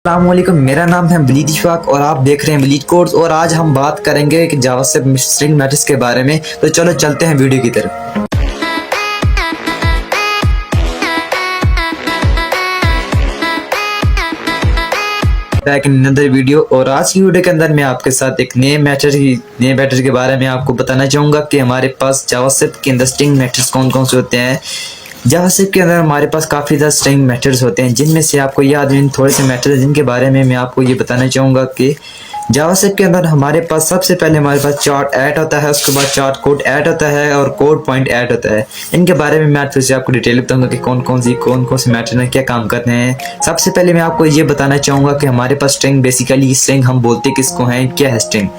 अस्सलामुअलैकुम, मेरा नाम है वलीद इशफाक और आप देख रहे हैं वलीद कोर्स। और आज हम बात करेंगे कि जावास्क्रिप्ट स्ट्रिंग मैट्रिक्स के बारे में। तो चलो चलते हैं वीडियो की तरफ। Back in another video. और आज की वीडियो के अंदर मैं आपके साथ एक नए मैटर के बारे में आपको बताना चाहूँगा कि हमारे पास जावास्क्रिप्ट के अंदर स्ट्रिंग मैट्रिक्स कौन कौन से होते हैं। जावास्क्रिप्ट के अंदर हमारे पास काफ़ी ज़्यादा स्ट्रिंग मैथड्स होते हैं, जिनमें से आपको याद है थोड़े से मैथड्स जिनके बारे में मैं आपको ये बताना चाहूँगा कि जावास्क्रिप्ट के अंदर हमारे पास सबसे पहले हमारे पास चार्ट ऐड होता है, उसके बाद चार्ट कोड ऐड होता है और कोड पॉइंट ऐड होता है। इनके बारे में मैं फिर से आपको डिटेल बताऊंगा कि कौन कौन से मैथड में क्या काम करते हैं। सबसे पहले मैं आपको ये बताना चाहूँगा कि हमारे पास स्ट्रिंग, बेसिकली स्ट्रिंग हम बोलते किसको हैं, क्या है स्ट्रिंग।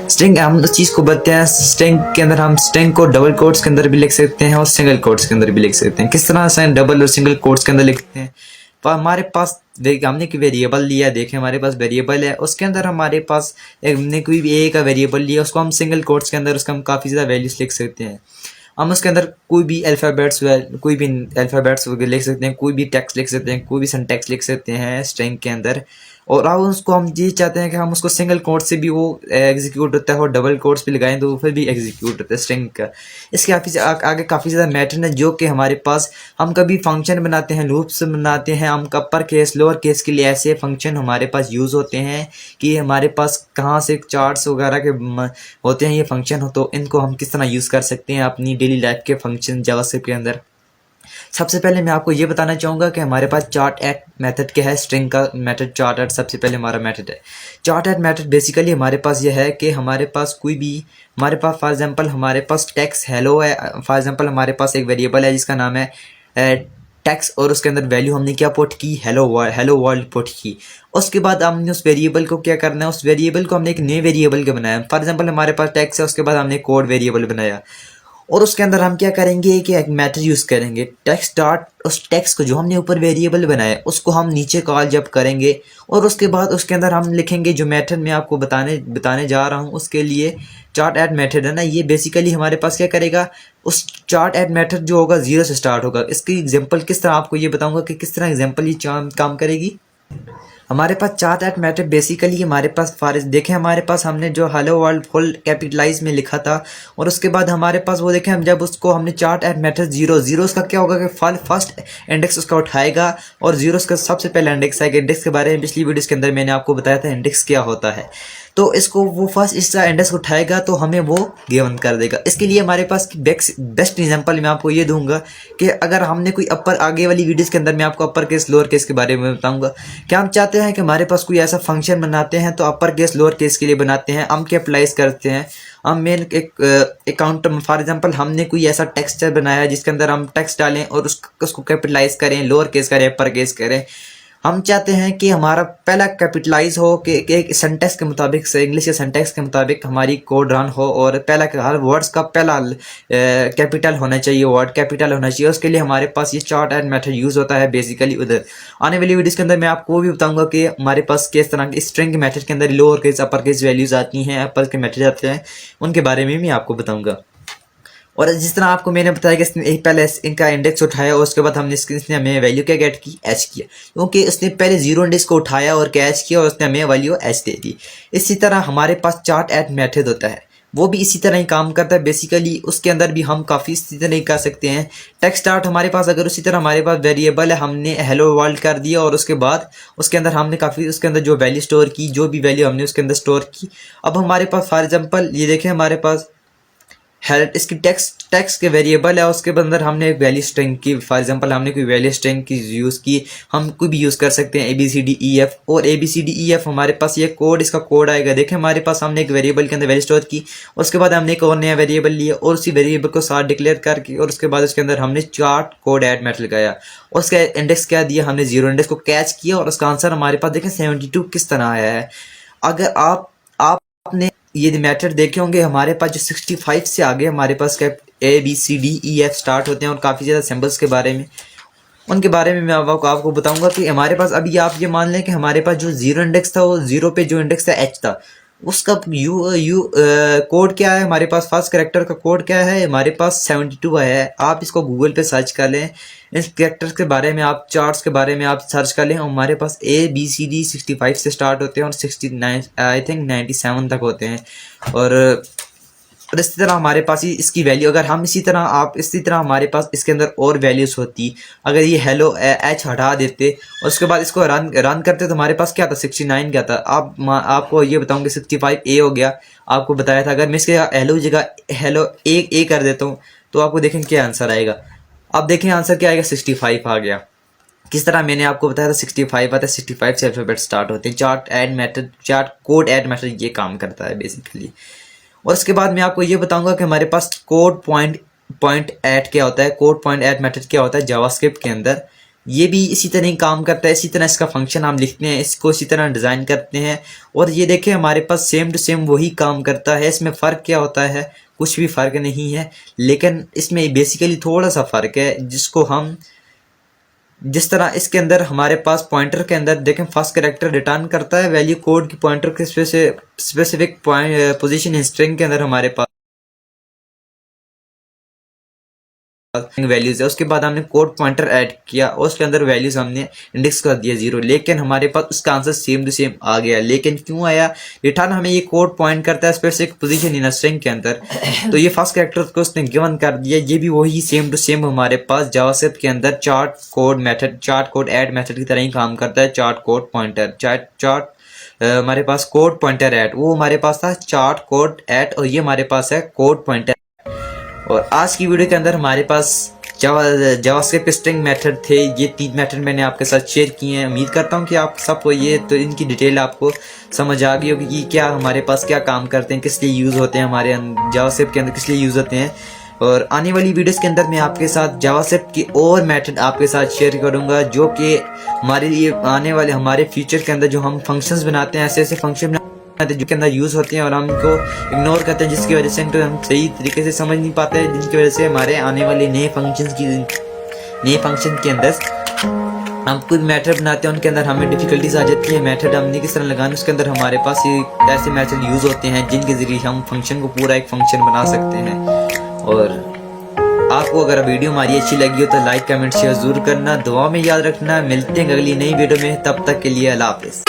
स्ट्रिंग हम उस चीज़ को बोलते हैं, स्ट्रिंग के अंदर हम स्ट्रिंग को डबल कोट्स के अंदर भी लिख सकते हैं और सिंगल कोट्स के अंदर भी लिख सकते हैं। किस तरह से डबल और सिंगल कोट्स के अंदर लिखते हैं, तो हमारे पास हमने कोई वेरिएबल लिया, देखें हमारे पास वेरिएबल है, उसके अंदर हमारे पास हमने कोई भी ए का वेरिएबल लिया, उसको हम सिंगल कोट्स के अंदर उसका हम काफ़ी ज़्यादा वैल्यूज लिख सकते हैं। हम उसके अंदर कोई भी अल्फ़ाबेट्स लिख सकते हैं, कोई भी टेक्स्ट लिख सकते हैं, कोई भी सिंटैक्स लिख सकते हैं स्ट्रिंग के अंदर। और अब उसको हम ये चाहते हैं कि हम उसको सिंगल कोट से भी वो एग्जीक्यूट होता है और डबल कोट्स भी लगाएं तो फिर भी एग्जीक्यूट होता है स्ट्रिंग का। इसके आगे काफ़ी ज़्यादा मैटर है जो कि हमारे पास हम कभी फंक्शन बनाते हैं, लूप्स बनाते हैं, हम अपर केस लोअर केस के लिए ऐसे फंक्शन हमारे पास यूज़ होते हैं कि हमारे पास कहाँ से चार्ट्स वगैरह के होते हैं ये फंक्शन हो, तो इनको हम किस तरह यूज़ कर सकते हैं अपनी डेली लाइफ के फंक्शन जावास्क्रिप्ट के अंदर। सबसे पहले मैं आपको ये बताना चाहूँगा कि हमारे पास चार्ट एट मेथड क्या है। स्ट्रिंग का मेथड चार्ट एट सबसे पहले हमारा मेथड है। चार्ट एट मेथड बेसिकली हमारे पास ये है कि हमारे पास कोई भी हमारे पास फॉर एग्जांपल हमारे पास टेक्स्ट हेलो है। फॉर एग्जांपल हमारे पास एक वेरिएबल है जिसका नाम है टेक्स्ट और उसके अंदर वैल्यू हमने क्या पुट की, हेलो वर्ल्ड पुट की। उसके बाद हमने उस वेरिएबल को क्या करना है, उस वेरिएबल को हमने एक नए वेरिएबल के बनाया। फॉर एग्जांपल हमारे पास टेक्स्ट है, उसके बाद हमने कोड वेरिएबल बनाया और उसके अंदर हम क्या करेंगे कि एक मेथड यूज़ करेंगे टेक्स्ट डॉट, उस टेक्स्ट को जो हमने ऊपर वेरिएबल बनाया उसको हम नीचे कॉल जब करेंगे और उसके बाद उसके अंदर हम लिखेंगे जो मेथड मैं आपको बताने जा रहा हूँ। उसके लिए चार्ट ऐड मेथड है ना, ये बेसिकली हमारे पास क्या करेगा, उस चार्ट ऐड मेथड जो होगा 0 से स्टार्ट होगा। इसकी एग्जांपल किस तरह आपको ये बताऊंगा कि किस तरह एग्जांपल ये काम करेगी। हमारे पास चार्ट एट मैटर बेसिकली हमारे पास देखें हमारे पास हमने जो हेलो वर्ल्ड फुल कैपिटलाइज में लिखा था और उसके बाद हमारे पास वो देखें हम जब उसको हमने चार्ट एट मैटर जीरो उसका क्या होगा कि फर्स्ट इंडेक्स उसका उठाएगा और जीरो उसका सबसे पहले इंडेक्स आएगा। इंडेक्स के बारे में पिछली वीडियोस के अंदर मैंने आपको बताया था इंडेक्स क्या होता है। तो इसको वो फर्स्ट इसका इंडेक्स उठाएगा तो हमें वो गिवन कर देगा। इसके लिए हमारे पास बेस्ट एग्जांपल मैं आपको ये दूंगा कि अगर हमने कोई आगे वाली वीडियोस के अंदर मैं आपको अपर केस लोअर केस के बारे में बताऊंगा कि हम चाहते हैं कि हमारे पास कोई ऐसा फंक्शन बनाते हैं तो अपर केस लोअर केस के लिए बनाते हैं। हम क्या अप्लाइज करते हैं, हम मेन एक अकाउंट फॉर एग्जांपल हमने कोई ऐसा टेक्स्ट बनाया जिसके अंदर हम टेक्स्ट डालें और उसको कैपिटलाइज करें, लोअर केस करें, अपर केस करें। हम चाहते हैं कि हमारा पहला कैपिटलाइज हो कि एक सेंटेक्स के मुताबिक से इंग्लिश के सेंटेक्स के मुताबिक हमारी कोड रन हो और पहला हर वर्ड्स का पहला कैपिटल होना चाहिए, वर्ड कैपिटल होना चाहिए। उसके लिए हमारे पास ये चार्ट एंड मेथड यूज़ होता है बेसिकली। उधर आने वाली वीडियोस के अंदर मैं आपको वो भी बताऊंगा कि हमारे पास किस तरह के स्ट्रिंग मेथड के अंदर lower case upper case values आती हैं, अपर के मेथड आते हैं, उनके बारे में भी आपको बताऊँगा। और जिस तरह आपको मैंने बताया कि इसने पहले इनका इंडेक्स उठाया और उसके बाद इसने हमें वैल्यू क्या गेट की, एच किया, क्योंकि उसने पहले 0 इंडेक्स को उठाया और कैच किया और उसने हमें वैल्यू एच दे दी। इसी तरह हमारे पास चार्ट एट मेथड होता है, वो भी इसी तरह ही काम करता है बेसिकली। उसके अंदर भी हम काफ़ी इसी तरह ही कर सकते हैं। टेक्स्ट स्टार्ट हमारे पास अगर उसी तरह हमारे पास वेरिएबल है, हमने हेलो वर्ल्ड कर दिया और उसके बाद उसके अंदर हमने काफ़ी उसके अंदर जो वैल्यू स्टोर की, जो भी वैल्यू हमने उसके अंदर स्टोर की। अब हमारे पास फॉर एग्जाम्पल ये देखें हमारे पास हेल्प इसकी टेक्स्ट के वेरिएबल है, उसके अंदर हमने एक वैल्यू स्ट्रिंग की, फॉर एग्जांपल हमने कोई वैल्यू स्ट्रिंग की यूज़ की। हम कोई भी यूज़ कर सकते हैं ABCDEF और ABCDEF हमारे पास ये कोड, इसका कोड आएगा। देखें हमारे पास हमने एक वेरिएबल के अंदर वैल्यू स्टोर की, उसके बाद हमने एक और नया वेरिएबल लिया और उसी वेरिएबल को साथ डिक्लेयर करके और उसके बाद उसके अंदर हमने चार्ट कोड ऐड मेथड लगाया और उसका इंडेक्स क्या दिया, हमने 0 इंडेक्स को कैच किया और उसका आंसर हमारे पास देखें 72 किस तरह आया है। अगर आपने ये मेथड देखे होंगे हमारे पास जो 65 से आगे हमारे पास ABCDEF स्टार्ट होते हैं और काफ़ी ज़्यादा सिंबल्स के बारे में उनके बारे में मैं आपको बताऊंगा कि हमारे पास अभी आप ये मान लें कि हमारे पास जो 0 इंडेक्स था वो 0 पे जो इंडेक्स था H था, उसका कोड क्या है हमारे पास, फर्स्ट करेक्टर का कोड क्या है हमारे पास 72 है। आप इसको गूगल पे सर्च कर लें, इस करेक्टर्स के बारे में आप चार्ट्स के बारे में आप सर्च कर लें। हमारे पास ABCD 65 से स्टार्ट होते हैं और 69 आई थिंक 97 तक होते हैं। और इसी तरह हमारे पास ही इसकी वैल्यू, अगर हम इसी तरह हमारे पास इसके अंदर और वैल्यूज होती, अगर ये हेलो H हटा देते और उसके बाद इसको रन करते तो हमारे पास क्या था 69 क्या था। आपको ये बताऊंगे 65A हो गया, आपको बताया था। अगर मैं इसके हेलो जगह हेलो ए कर देता हूँ तो आपको देखें क्या आंसर आएगा। अब देखें आंसर क्या आएगा, 65 आ गया। किस तरह मैंने आपको बताया था 65 आता है, 65 से अल्फाबेट स्टार्ट होते हैं। चार्ट कोड ऐड मेथड ये काम करता है बेसिकली। और उसके बाद मैं आपको ये बताऊंगा कि हमारे पास कोड पॉइंट ऐड क्या होता है, कोड पॉइंट ऐड मेथड क्या होता है जावास्क्रिप्ट के अंदर। ये भी इसी तरह ही काम करता है, इसी तरह इसका फंक्शन हम लिखते हैं, इसको इसी तरह डिज़ाइन करते हैं। और ये देखें हमारे पास सेम टू सेम वही काम करता है। इसमें फ़र्क क्या होता है, कुछ भी फ़र्क नहीं है, लेकिन इसमें बेसिकली थोड़ा सा फ़र्क है जिसको हम, जिस तरह इसके अंदर हमारे पास पॉइंटर के अंदर देखें फर्स्ट कैरेक्टर रिटर्न करता है वैल्यू कोड की पॉइंटर के स्पेसिफिक पोजीशन स्ट्रिंग के अंदर हमारे पास वैल्यूज है। उसके बाद हमने कोड पॉइंटर ऐड किया और उसके अंदर वैल्यूज हमने इंडेक्स कर दिया 0, लेकिन हमारे पास उसका आंसर सेम टू सेम आ गया। लेकिन क्यों आया, रिटर्न हमें ये कोड पॉइंट करता है स्पेसिफिक पोजीशन इन स्ट्रिंग के अंदर, तो ये फर्स्ट कैरेक्टर को उसने गिवन कर दिया। ये भी वही सेम टू सेम हमारे पास जावास्क्रिप्ट के अंदर चार्ट कोड ऐड मेथड की तरह ही काम करता है। चार्ट कोड पॉइंटर हमारे पास कोड पॉइंटर ऐड, वो हमारे पास था चार्ट कोड ऐड और ये हमारे पास है कोड पॉइंटर। और आज की वीडियो के अंदर हमारे पास जावास्क्रिप्ट स्ट्रिंग मेथड थे। ये 3 मेथड मैंने आपके साथ शेयर किए हैं। उम्मीद करता हूँ कि आप सबको ये तो इनकी डिटेल आपको समझ आ गई होगी कि क्या हमारे पास क्या काम करते हैं, किस लिए यूज़ होते हैं, हमारे जावास्क्रिप्ट के अंदर किस लिए यूज़ होते हैं। और आने वाली वीडियोस के अंदर मैं आपके साथ जावास्क्रिप्ट की और मेथड आपके साथ शेयर करूंगा जो कि हमारे लिए आने वाले हमारे फ्यूचर के अंदर जो हम फंक्शंस बनाते हैं, ऐसे ऐसे फंक्शन जो के अंदर यूज होते हैं और हम इनको इग्नोर करते हैं, जिसकी वजह से इनको हम सही तरीके से समझ नहीं पाते हैं, जिनकी वजह से हमारे आने वाले नए फंक्शन के अंदर हम कोई मेथड बनाते हैं उनके अंदर हमें डिफिकल्टीज आ जाती है। मेथड हमने किस तरह लगाना, उसके अंदर हमारे पास ये ऐसे मेथड यूज होते हैं जिनके जरिए हम फंक्शन को पूरा एक फंक्शन बना सकते हैं। और आपको अगर वीडियो हमारी अच्छी लगी हो तो लाइक कमेंट शेयर जरूर करना, दुआ में याद रखना। मिलते हैं अगली नई वीडियो में, तब तक के लिए अल्लाह हाफिज़।